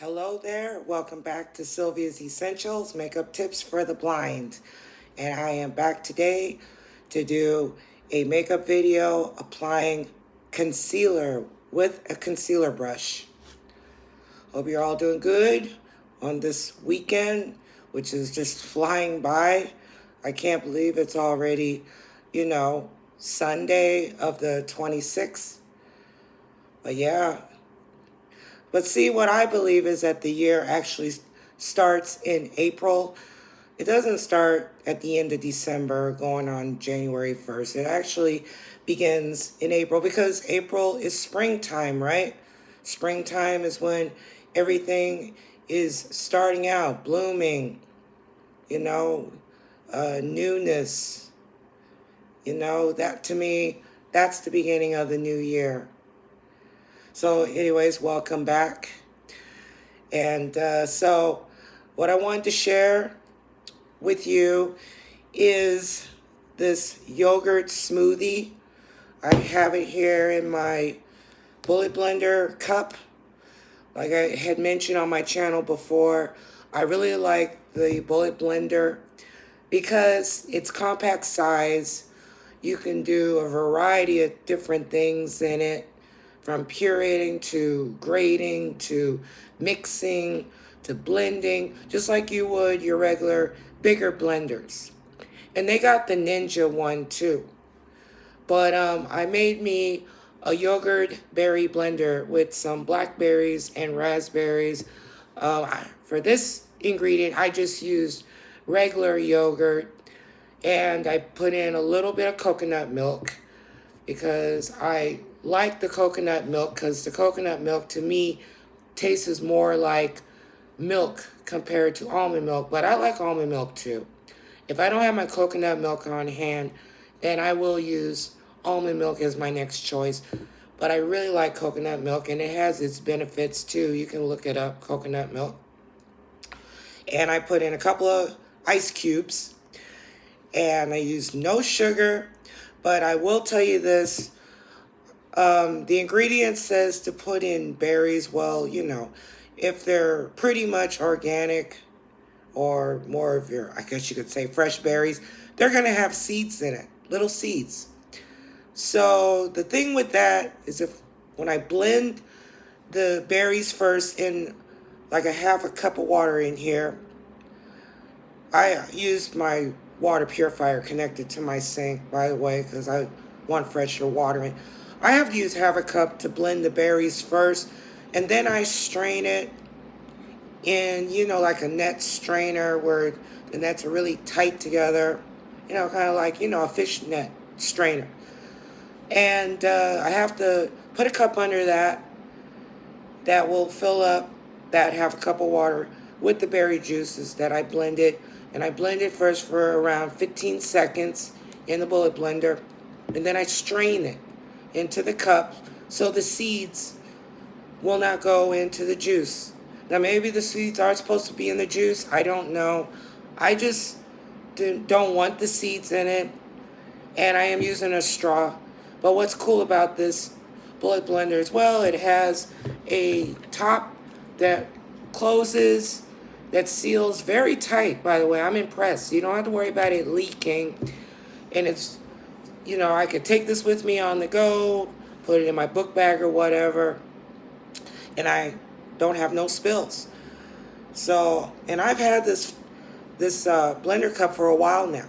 Hello there, welcome back to Sylvia's Essentials Makeup Tips for the Blind. And I am back today to do a makeup video applying concealer with a concealer brush. Hope you're all doing good on this weekend, which is just flying by. I can't believe it's already, Sunday of the 26th. But yeah, but see, what I believe is that the year actually starts in April. It doesn't start at the end of December going on January 1st. It actually begins in April because April is springtime, right? Springtime is when everything is starting out, blooming, newness. That to me, that's the beginning of the new year. So anyways, welcome back. And so what I wanted to share with you is this yogurt smoothie. I have it here in my bullet blender cup. Like I had mentioned on my channel before, I really like the bullet blender because it's compact size. You can do a variety of different things in it, from pureeing to grating to mixing to blending, just like you would your regular bigger blenders. And they got the Ninja one too. But I made me a yogurt berry blender with some blackberries and raspberries. For this ingredient, I just used regular yogurt, and I put in a little bit of coconut milk because I like the coconut milk, because the coconut milk to me tastes more like milk compared to almond milk, but I like almond milk too. If I don't have my coconut milk on hand, then I will use almond milk as my next choice. But I really like coconut milk, and it has its benefits too. You can look it up, coconut milk. And I put in a couple of ice cubes, and I used no sugar, but I will tell you this. The ingredient says to put in berries. Well, if they're pretty much organic or more of your, I guess you could say, fresh berries, they're going to have seeds in it, little seeds. So the thing with that is when I blend the berries first in like a half a cup of water in here, I used my water purifier connected to my sink, by the way, because I want fresher water in. I have to use half a cup to blend the berries first, and then I strain it in, like a net strainer where the nets are really tight together, kind of like, a fish net strainer. And I have to put a cup under that. That will fill up that half a cup of water with the berry juices that I blended. And I blend it first for around 15 seconds in the bullet blender. And then I strain it into the cup so the seeds will not go into the juice. Now maybe the seeds are supposed to be in the juice. I don't know. I just don't want the seeds in it. And I am using a straw. But what's cool about this bullet blender is, well, it has a top that closes, that seals very tight, by the way. I'm impressed. You don't have to worry about it leaking. And it's, I could take this with me on the go, put it in my book bag or whatever, and I don't have no spills. So, and I've had this blender cup for a while now,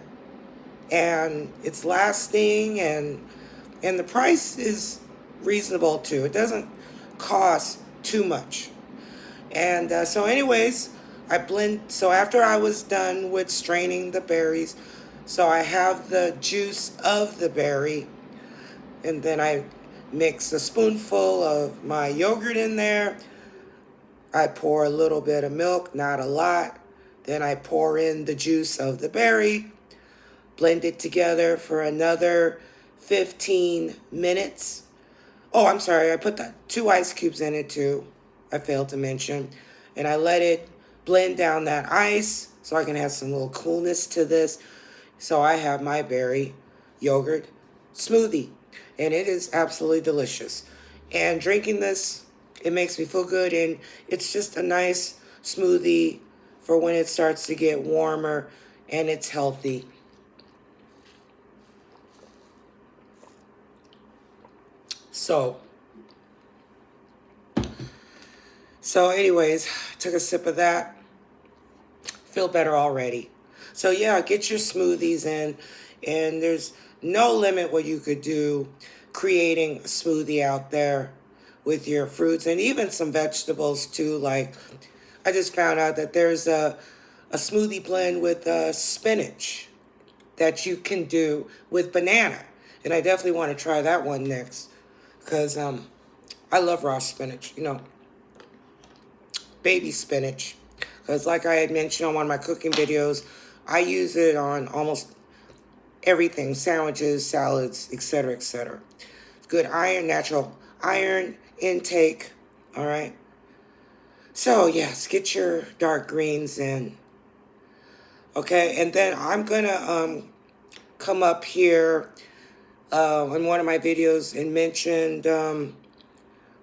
and it's lasting, and the price is reasonable too. It doesn't cost too much. And so anyways, I blend. So after I was done with straining the berries, so I have the juice of the berry, and then I mix a spoonful of my yogurt in there. I pour a little bit of milk, not a lot. Then I pour in the juice of the berry, blend it together for another 15 minutes. Oh, I'm sorry, I put the 2 ice cubes in it too. I failed to mention. And I let it blend down that ice so I can have some little coolness to this. So I have my berry yogurt smoothie, and it is absolutely delicious. And drinking this It makes me feel good, and it's just a nice smoothie for when it starts to get warmer, and it's healthy. So, anyways, took a sip of that. Feel better already. So yeah, get your smoothies in, and there's no limit what you could do creating a smoothie out there with your fruits and even some vegetables too. Like I just found out that there's a smoothie blend with spinach that you can do with banana, and I definitely want to try that one next because I love raw spinach. Baby spinach, because like I had mentioned on one of my cooking videos, I use it on almost everything: sandwiches, salads, etc., etc. Good iron, natural iron intake. All right. So yes, get your dark greens in. Okay, and then I'm gonna come up here in one of my videos and mentioned.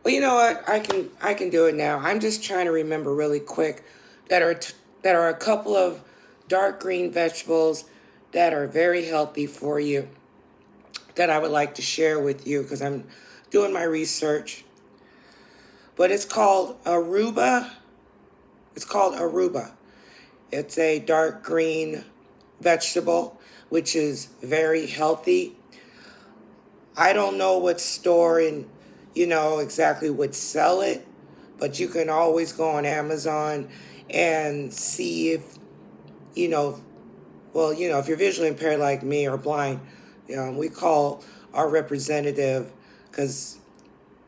Well, you know what? I can do it now. I'm just trying to remember really quick that are a couple of dark green vegetables that are very healthy for you that I would like to share with you because I'm doing my research. But it's called aruba. It's called aruba. It's a dark green vegetable which is very healthy. I don't know what store and exactly would sell it, but you can always go on Amazon and see if you know if you're visually impaired like me or blind, we call our representative because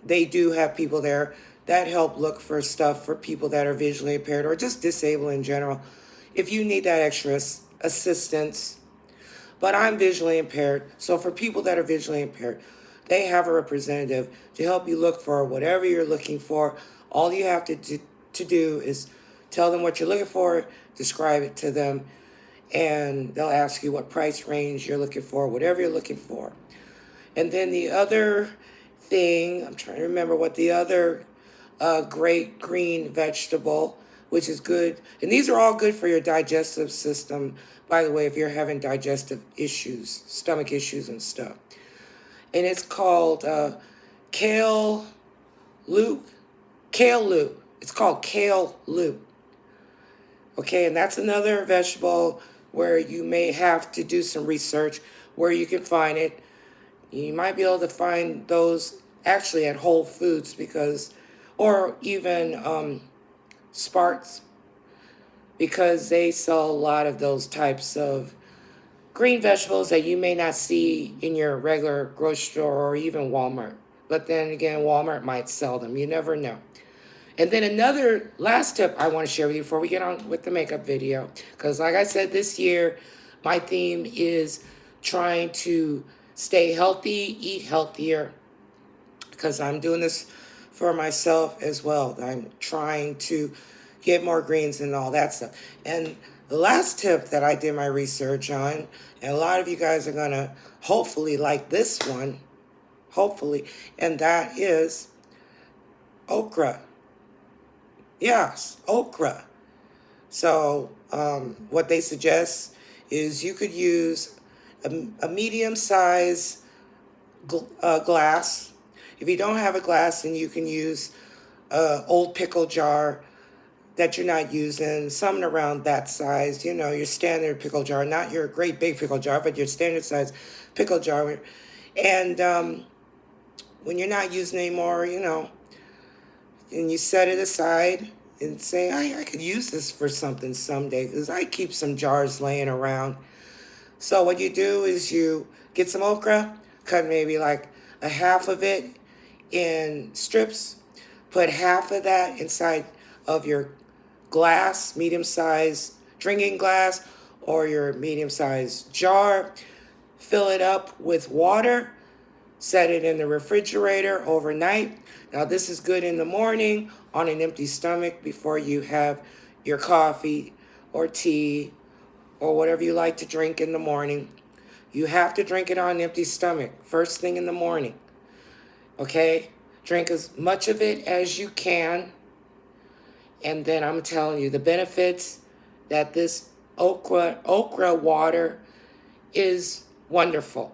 they do have people there that help look for stuff for people that are visually impaired or just disabled in general. If you need that extra assistance, but I'm visually impaired. So for people that are visually impaired, they have a representative to help you look for whatever you're looking for. All you have to do is tell them what you're looking for, describe it to them, and they'll ask you what price range you're looking for, whatever you're looking for. And then the other thing, I'm trying to remember what the other great green vegetable, which is good. And these are all good for your digestive system, by the way, if you're having digestive issues, stomach issues and stuff. And it's called kale loop. Kale loop. It's called kale loop. Okay, and that's another vegetable where you may have to do some research where you can find it. You might be able to find those actually at Whole Foods or even Sparks, because they sell a lot of those types of green vegetables that you may not see in your regular grocery store or even Walmart. But then again, Walmart might sell them. You never know. And then another last tip I want to share with you before we get on with the makeup video, because like I said, this year, my theme is trying to stay healthy, eat healthier, because I'm doing this for myself as well. I'm trying to get more greens and all that stuff. And the last tip that I did my research on, and a lot of you guys are going to hopefully like this one, hopefully, and that is okra. Yes, okra. So what they suggest is you could use a medium size glass. If you don't have a glass, then you can use an old pickle jar that you're not using, something around that size, your standard pickle jar, not your great big pickle jar, but your standard size pickle jar. And when you're not using anymore, and you set it aside and say, I could use this for something someday, because I keep some jars laying around. So what you do is you get some okra, cut maybe like a half of it in strips, put half of that inside of your glass, medium-sized drinking glass, or your medium-sized jar, fill it up with water, set it in the refrigerator overnight. Now this is good in the morning on an empty stomach before you have your coffee or tea or whatever you like to drink in the morning. You have to drink it on an empty stomach first thing in the morning. Okay? Drink as much of it as you can. And then I'm telling you the benefits that this okra water is wonderful.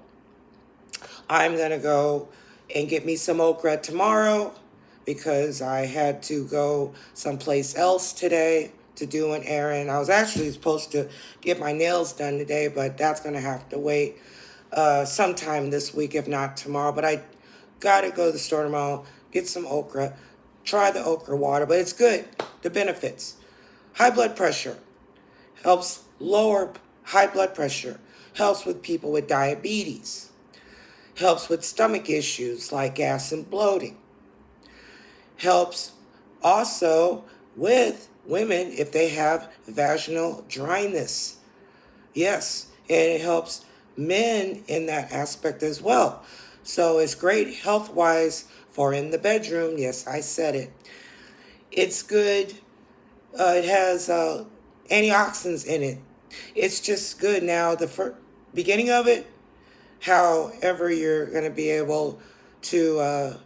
I'm going to go and get me some okra tomorrow because I had to go someplace else today to do an errand. I was actually supposed to get my nails done today, but that's going to have to wait sometime this week, if not tomorrow. But I got to go to the store tomorrow, get some okra, try the okra water, but it's good. The benefits: high blood pressure, helps lower high blood pressure, helps with people with diabetes, helps with stomach issues like gas and bloating, helps also with women if they have vaginal dryness. Yes, and it helps men in that aspect as well. So it's great health-wise for in the bedroom. Yes, I said it. It's good. It has antioxidants in it. It's just good. Now, the beginning of it, however you're going to be able to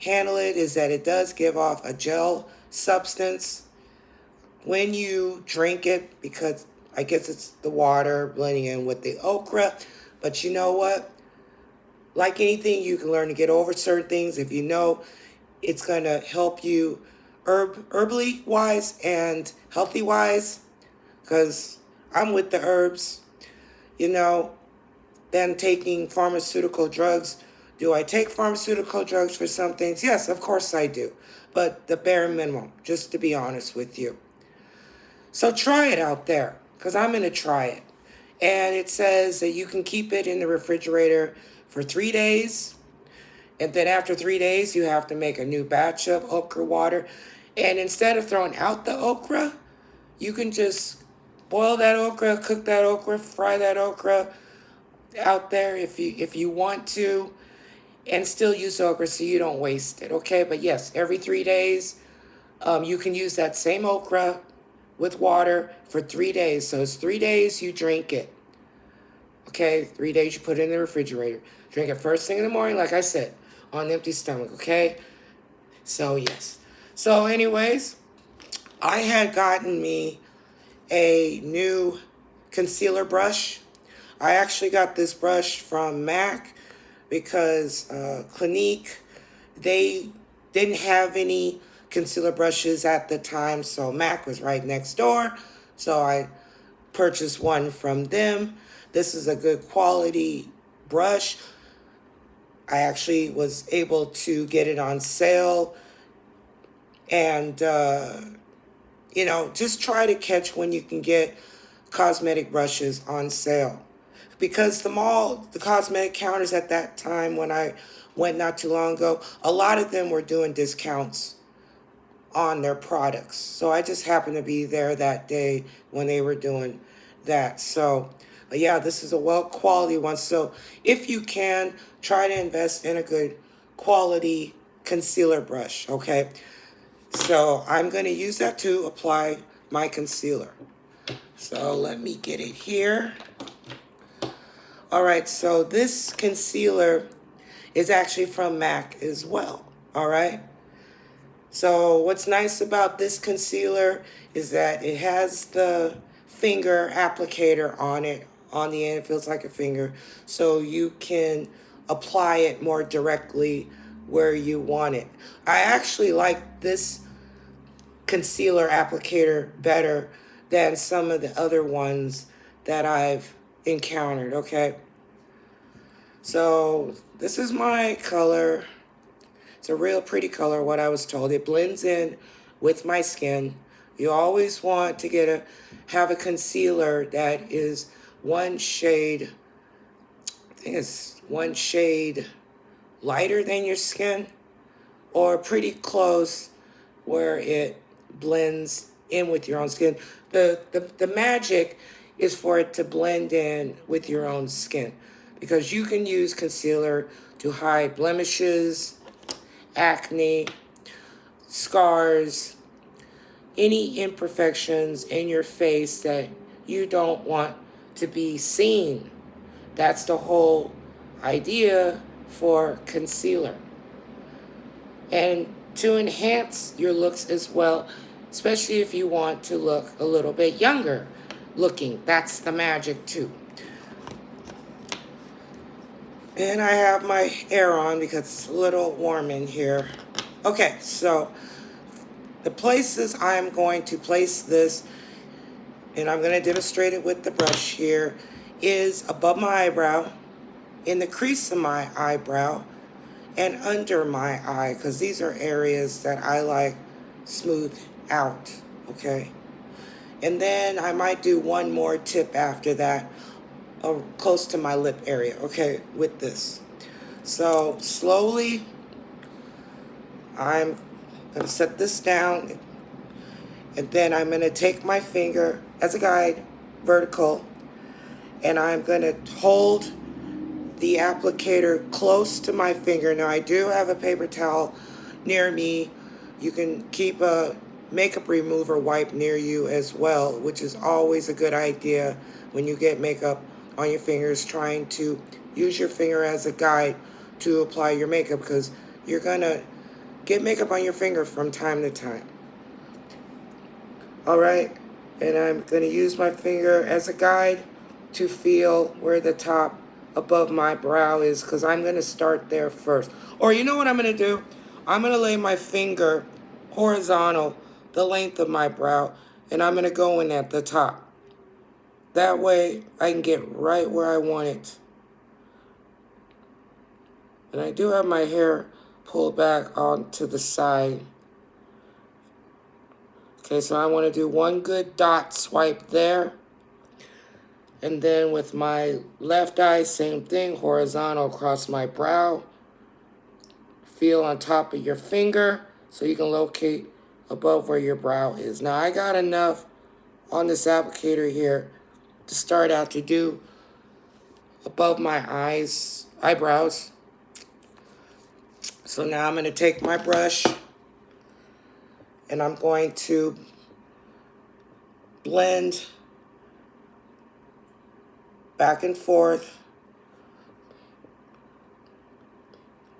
handle it, is that it does give off a gel substance when you drink it, because I guess it's the water blending in with the okra. But you know what? Like anything, you can learn to get over certain things if you know it's going to help you herbally wise and healthy wise, because I'm with the herbs, you know, than taking pharmaceutical drugs. Do I take pharmaceutical drugs for some things? Yes, of course I do. But the bare minimum, just to be honest with you. So try it out there, because I'm going to try it. And it says that you can keep it in the refrigerator for 3 days. And then after 3 days, you have to make a new batch of okra water. And instead of throwing out the okra, you can just boil that okra, cook that okra, fry that okra out there if you want to, and still use okra so you don't waste it, okay? But yes, every 3 days, you can use that same okra with water for 3 days. So it's 3 days you drink it, okay? 3 days you put it in the refrigerator. Drink it first thing in the morning, like I said, on an empty stomach, okay? So yes. So anyways, I had gotten me a new concealer brush. I actually got this brush from MAC because Clinique, they didn't have any concealer brushes at the time, so MAC was right next door. So I purchased one from them. This is a good quality brush. I actually was able to get it on sale, and just try to catch when you can get cosmetic brushes on sale, because the cosmetic counters at that time when I went not too long ago, a lot of them were doing discounts on their products. So I just happened to be there that day when they were doing that. So yeah, this is a well quality one. So if you can, try to invest in a good quality concealer brush, okay? So I'm going to use that to apply my concealer. So let me get it here. All right, so this concealer is actually from MAC as well, all right? So what's nice about this concealer is that it has the finger applicator on it. On the end, it feels like a finger. So you can apply it more directly where you want it. I actually like this concealer applicator better than some of the other ones that I've encountered, okay? So this is my color. It's a real pretty color, what I was told. It blends in with my skin. You always want to have a concealer that is one shade, I think it's one shade lighter than your skin, or pretty close where it blends in with your own skin. The magic is for it to blend in with your own skin, because you can use concealer to hide blemishes, acne, scars, any imperfections in your face that you don't want to be seen. That's the whole idea for concealer. and to enhance your looks as well, especially if you want to look a little bit younger looking. That's the magic too. And I have my air on because it's a little warm in here. Okay, so the places I'm going to place this, and I'm going to demonstrate it with the brush here, is above my eyebrow, in the crease of my eyebrow, and under my eye, because these are areas that I like smoothed out, okay? And then I might do one more tip after that, close to my lip area, okay, with this. So slowly, I'm going to set this down, and then I'm going to take my finger as a guide, vertical, and I'm going to hold the applicator close to my finger. Now I do have a paper towel near me. You can keep a makeup remover wipe near you as well, which is always a good idea when you get makeup on your fingers, trying to use your finger as a guide to apply your makeup, because you're gonna get makeup on your finger from time to time. All right, and I'm gonna use my finger as a guide to feel where the top above my brow is, because I'm gonna start there first. Or you know what I'm gonna do? I'm gonna lay my finger horizontal, the length of my brow, and I'm gonna go in at the top. That way I can get right where I want it. And I do have my hair pulled back onto the side. Okay, so I want to do one good dot swipe there. And then with my left eye, same thing, horizontal across my brow. Feel on top of your finger so you can locate above where your brow is. Now I got enough on this applicator here to start out to do above my eyebrows. So now I'm going to take my brush and I'm going to blend back and forth.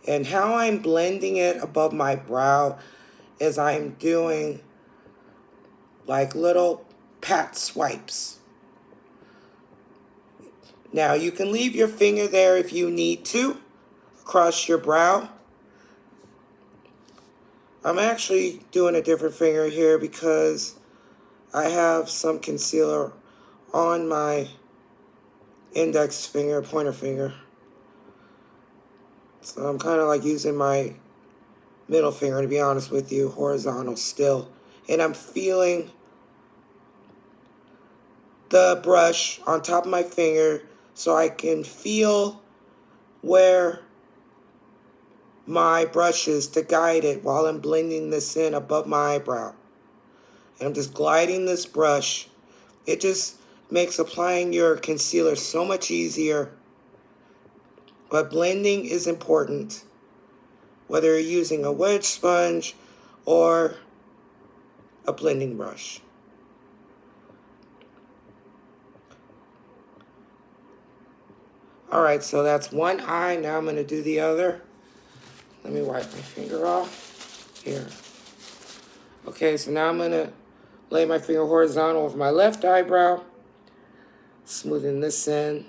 And how I'm blending it above my brow is I'm doing like little pat swipes. Now you can leave your finger there if you need to, across your brow. I'm actually doing a different finger here because I have some concealer on my index finger, pointer finger. So I'm kind of like using my middle finger, to be honest with you, horizontal still. And I'm feeling the brush on top of my finger so I can feel where my brush is to guide it while I'm blending this in above my eyebrow. And I'm just gliding this brush. It just makes applying your concealer so much easier. But blending is important, whether you're using a wedge sponge or a blending brush. All right, so that's one eye. Now I'm going to do the other. Let me wipe my finger off. Here. Okay, so now I'm going to lay my finger horizontal over my left eyebrow. Smoothing this in.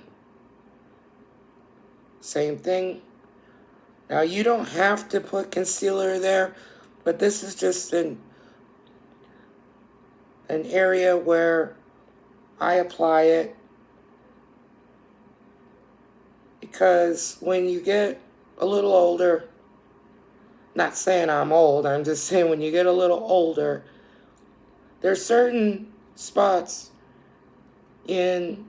Same thing. Now you don't have to put concealer there, but this is just an area where I apply it, because when you get a little older, not saying I'm old, I'm just saying when you get a little older, there's certain spots in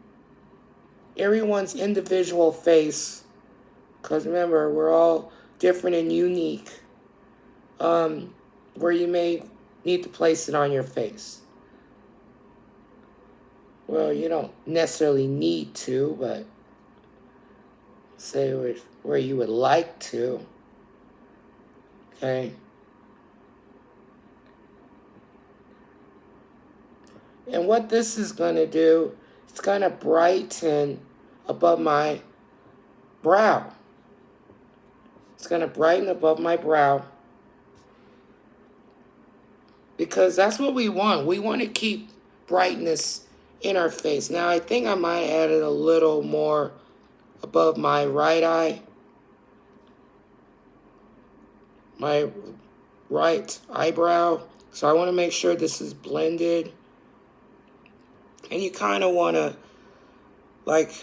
everyone's individual face, because remember, we're all different and unique, where you may need to place it on your face. Well, you don't necessarily need to, but say where you would like to. Okay. And what this is going to do, it's going to brighten above my brow. It's going to brighten above my brow. because that's what we want. We want to keep brightness in our face. Now, I think I might add it a little more above my right eye, my right eyebrow. So I want to make sure this is blended. And you kind of want to, like,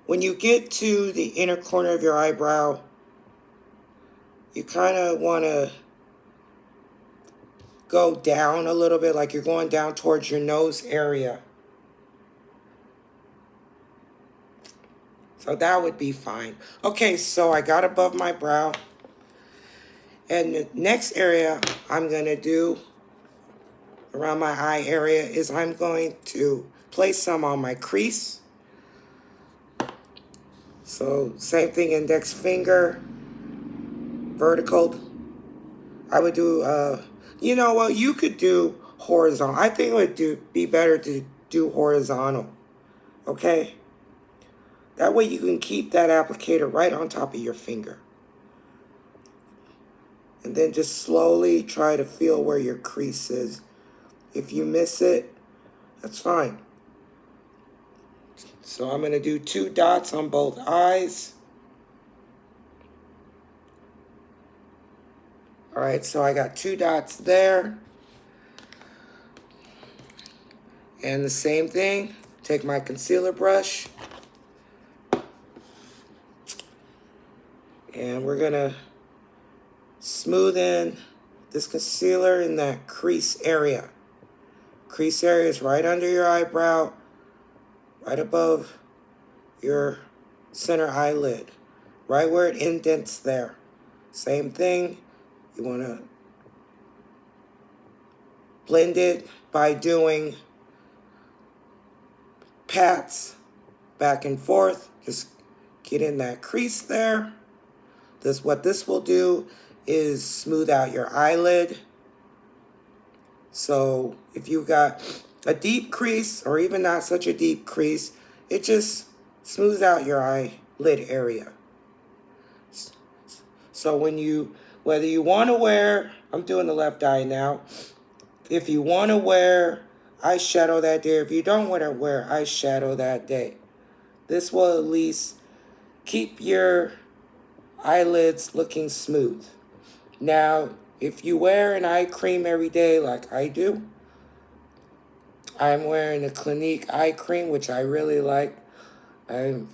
when you get to the inner corner of your eyebrow, you kind of want to go down a little bit, like you're going down towards your nose area. So that would be fine. Okay, so I got above my brow. And the next area I'm going to do around my eye area is I'm going to place some on my crease. So same thing, index finger, vertical. I would do, you know what, you could do horizontal. I think it would be better to do horizontal, okay? That way you can keep that applicator right on top of your finger. And then just slowly try to feel where your crease is. If you miss it, that's fine. So I'm going to do 2 dots on both eyes. All right, so I got 2 dots there. And the same thing, take my concealer brush. And we're going to smooth in this concealer in that crease area. Crease area is right under your eyebrow, right above your center eyelid, right where it indents there. Same thing, you want to blend it by doing pats back and forth. Just get in that crease there. What this will do is smooth out your eyelid. So if you've got a deep crease or even not such a deep crease, it just smooths out your eyelid area. So whether you want to wear, I'm doing the left eye now. If you want to wear eyeshadow that day, if you don't want to wear eyeshadow that day, this will at least keep your eyelids looking smooth. Now, if you wear an eye cream every day like I do, I'm wearing a Clinique eye cream, which I really like. I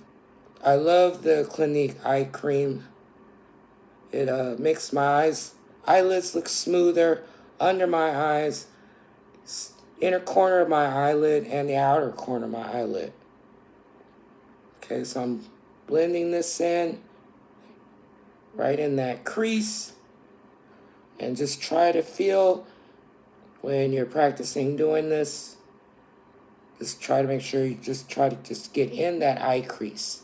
love the Clinique eye cream. It makes my eyelids look smoother under my eyes, inner corner of my eyelid, and the outer corner of my eyelid. Okay, so I'm blending this in right in that crease. And just try to feel when you're practicing doing this. Just try to make sure you try to get in that eye crease.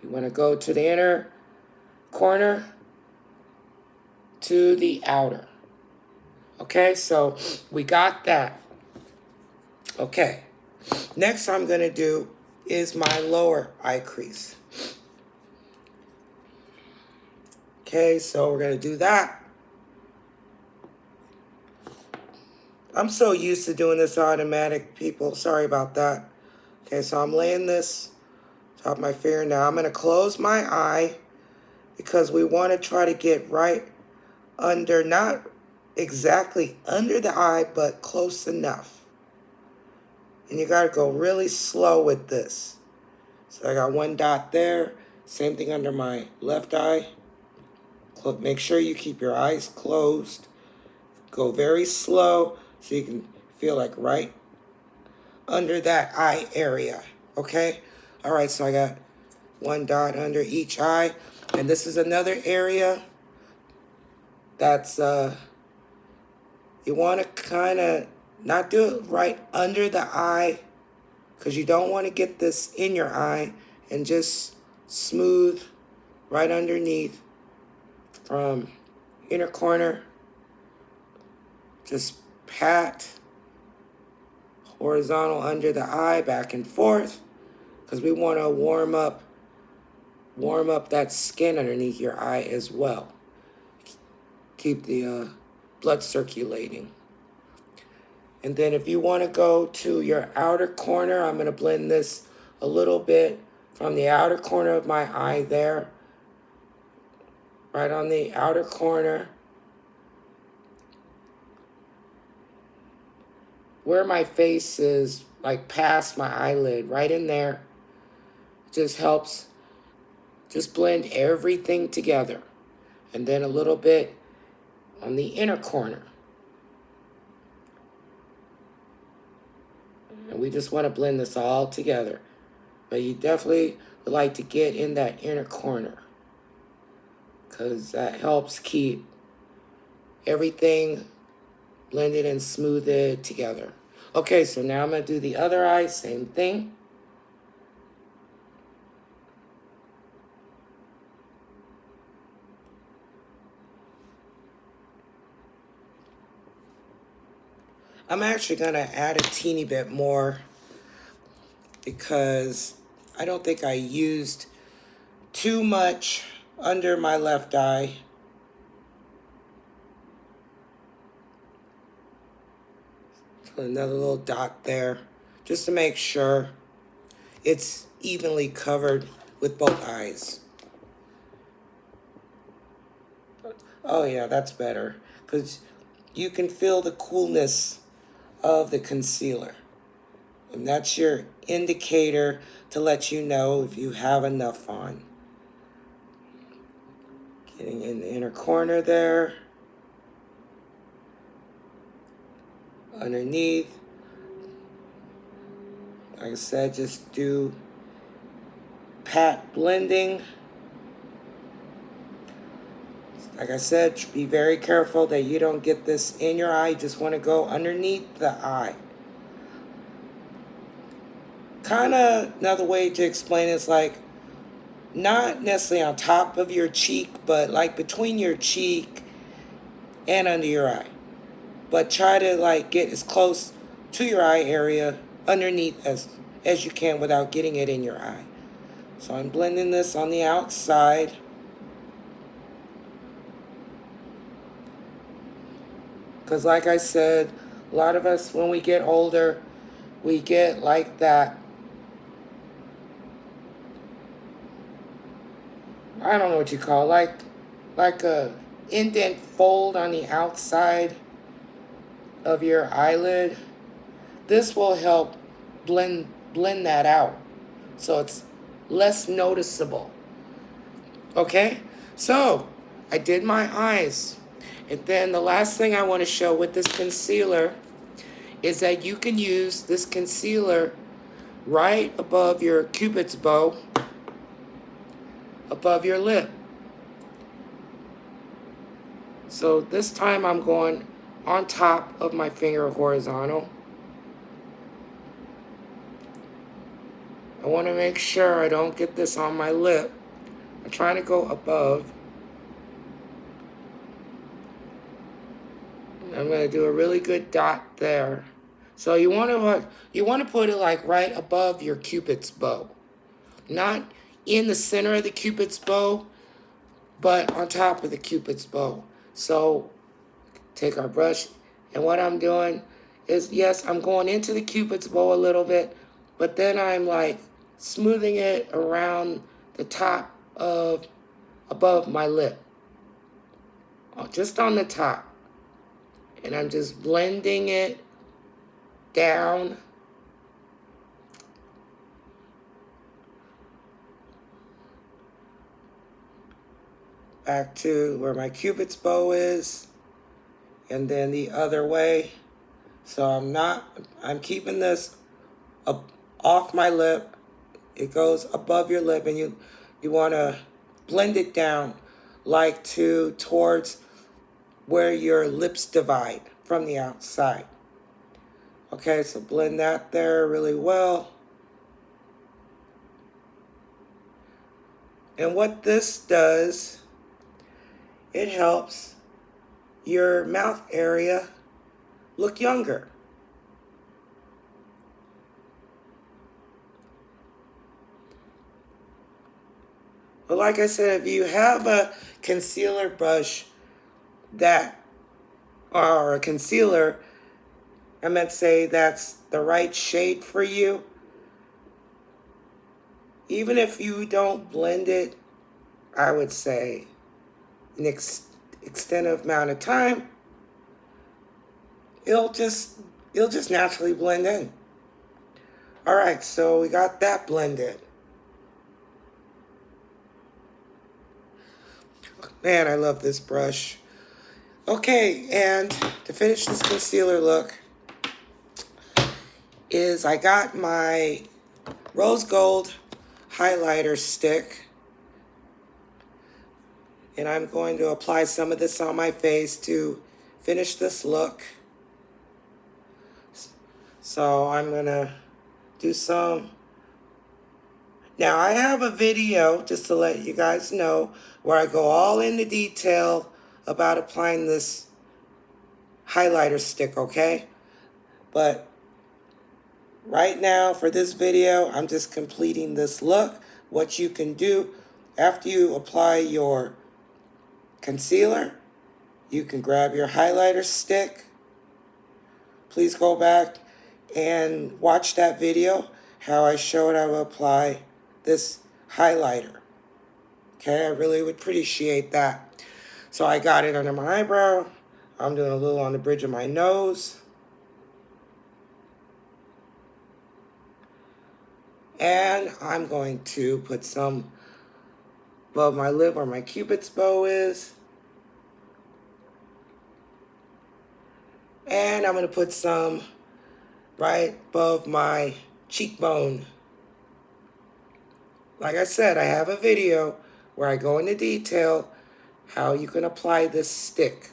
You want to go to the inner corner to the outer. Okay, so we got that. Okay, next I'm going to do is my lower eye crease. Okay, so we're going to do that. I'm so used to doing this automatic, people. Sorry about that. Okay, so I'm laying this top of my finger. Now I'm going to close my eye because we want to try to get right under, not exactly under the eye, but close enough. And you got to go really slow with this. So I got 1 dot there. Same thing under my left eye. Make sure you keep your eyes closed. Go very slow so you can feel like right under that eye area. Okay? All right, so I got 1 dot under each eye. And this is another area that's, you want to kind of not do it right under the eye because you don't want to get this in your eye, and just smooth right underneath from inner corner. Just pat horizontal under the eye, back and forth, because we want to warm up that skin underneath your eye as well. Keep the blood circulating. And then if you want to go to your outer corner, I'm going to blend this a little bit from the outer corner of my eye there, right on the outer corner, where my face is, like past my eyelid, right in there. Just helps just blend everything together. And then a little bit on the inner corner. And we just want to blend this all together. But you definitely would like to get in that inner corner, because that helps keep everything blended and smoothed together. Okay, so now I'm going to do the other eye, same thing. I'm actually going to add a teeny bit more because I don't think I used too much under my left eye. So another little dot there, just to make sure it's evenly covered with both eyes. Oh yeah, that's better, because you can feel the coolness of the concealer. And that's your indicator to let you know if you have enough on. Getting in the inner corner there. Underneath. Like I said, just do pat blending. Like I said, be very careful that you don't get this in your eye. You just want to go underneath the eye. Kind of another way to explain it is like not necessarily on top of your cheek, but like between your cheek and under your eye. But try to like get as close to your eye area underneath as you can without getting it in your eye. So I'm blending this on the outside. Because like I said, a lot of us, when we get older, we get like that, I don't know what you call it, like a indent fold on the outside of your eyelid. This will help blend that out so it's less noticeable. Okay, so I did my eyes. And then the last thing I want to show with this concealer is that you can use this concealer right above your Cupid's bow, above your lip. So this time I'm going on top of my finger horizontal. I want to make sure I don't get this on my lip. I'm trying to go above. I'm going to do a really good dot there. So you want to put it like right above your Cupid's bow. Not in the center of the Cupid's bow, but on top of the Cupid's bow. So take our brush, and what I'm doing is, yes, I'm going into the Cupid's bow a little bit, but then I'm like smoothing it around the top of above my lip. Just on the top. And I'm just blending it down. Back to where my Cupid's bow is. And then the other way. So I'm keeping this up off my lip. It goes above your lip, and you want to blend it down like towards where your lips divide from the outside. Okay, so blend that there really well. And what this does, it helps your mouth area look younger. But like I said, if you have a concealer brush that or a concealer, I meant to say that's the right shade for you. Even if you don't blend it, I would say an extended amount of time, it'll just naturally blend in. All right, so we got that blended. Man, I love this brush. Okay, and to finish this concealer look is I got my rose gold highlighter stick, and I'm going to apply some of this on my face to finish this look. So I'm gonna do some. Now I have a video, just to let you guys know, where I go all into detail about applying this highlighter stick, okay? But right now for this video, I'm just completing this look. What you can do after you apply your concealer, you can grab your highlighter stick. Please go back and watch that video, how I showed how to apply this highlighter. Okay, I really would appreciate that. So I got it under my eyebrow. I'm doing a little on the bridge of my nose. And I'm going to put some above my lip where my Cupid's bow is. And I'm going to put some right above my cheekbone. Like I said, I have a video where I go into detail how you can apply this stick.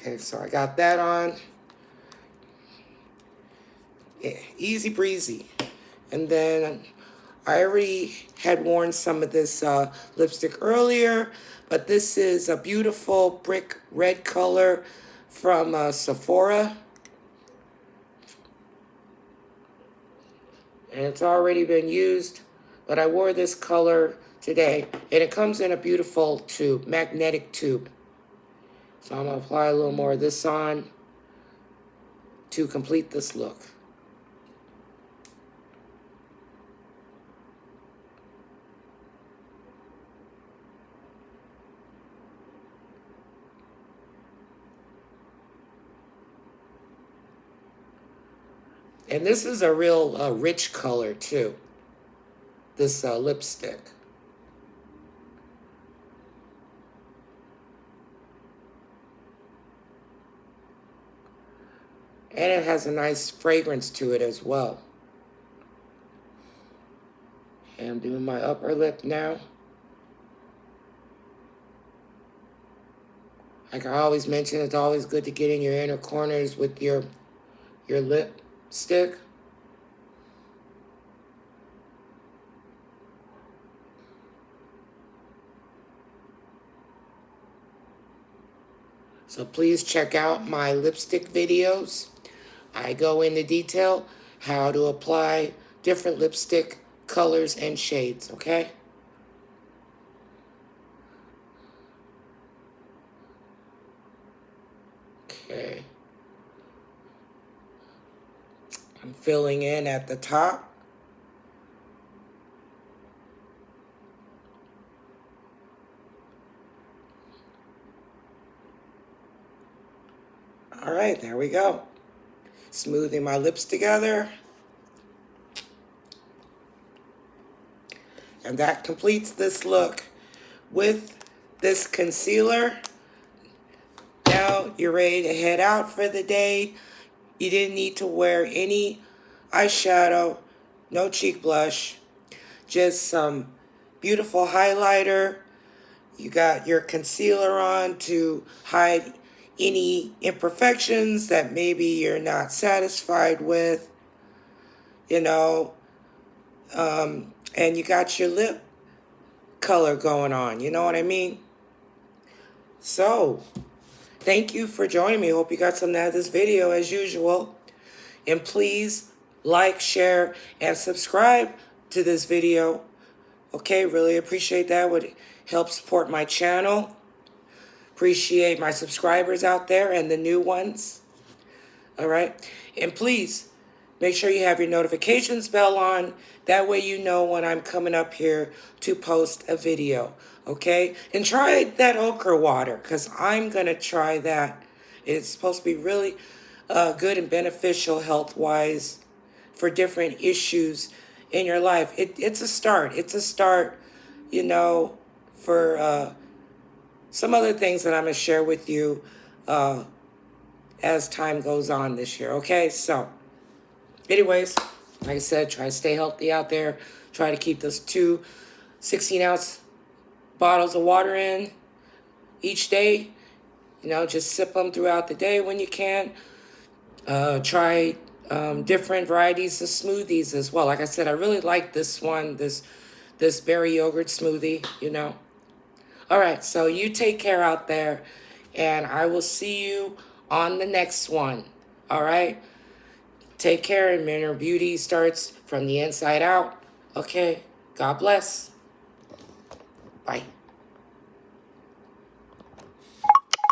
Okay, so I got that on. Yeah, easy breezy. And then I already had worn some of this lipstick earlier, but this is a beautiful brick red color from Sephora. And it's already been used, but I wore this color today, and it comes in a beautiful tube, magnetic tube. So I'm going to apply a little more of this on to complete this look. And this is a real rich color too, this lipstick. And it has a nice fragrance to it as well. And I'm doing my upper lip now. Like I always mention, it's always good to get in your inner corners with your lipstick. So please check out my lipstick videos. I go into detail how to apply different lipstick colors and shades, okay? Okay. I'm filling in at the top. All right, there we go. Smoothing my lips together. And that completes this look with this concealer. Now you're ready to head out for the day. You didn't need to wear any eyeshadow, no cheek blush, just some beautiful highlighter. You got your concealer on to hide any imperfections that maybe you're not satisfied with, you know, and you got your lip color going on, you know what I mean? So, thank you for joining me. Hope you got something out of this video as usual. And please like, share, and subscribe to this video. Okay, really appreciate that. Would help support my channel. Appreciate my subscribers out there and the new ones. All right. And please make sure you have your notifications bell on. That way you know when I'm coming up here to post a video. Okay. And try that okra water, because I'm going to try that. It's supposed to be really good and beneficial health-wise for different issues in your life. It's a start. It's a start, you know, for some other things that I'm going to share with you as time goes on this year. Okay, so anyways, like I said, try to stay healthy out there. Try to keep those 2 16-ounce bottles of water in each day. You know, just sip them throughout the day when you can. Try different varieties of smoothies as well. Like I said, I really like this one, this berry yogurt smoothie, you know. All right, so you take care out there, and I will see you on the next one. All right? Take care, and inner beauty starts from the inside out. Okay, God bless. Bye.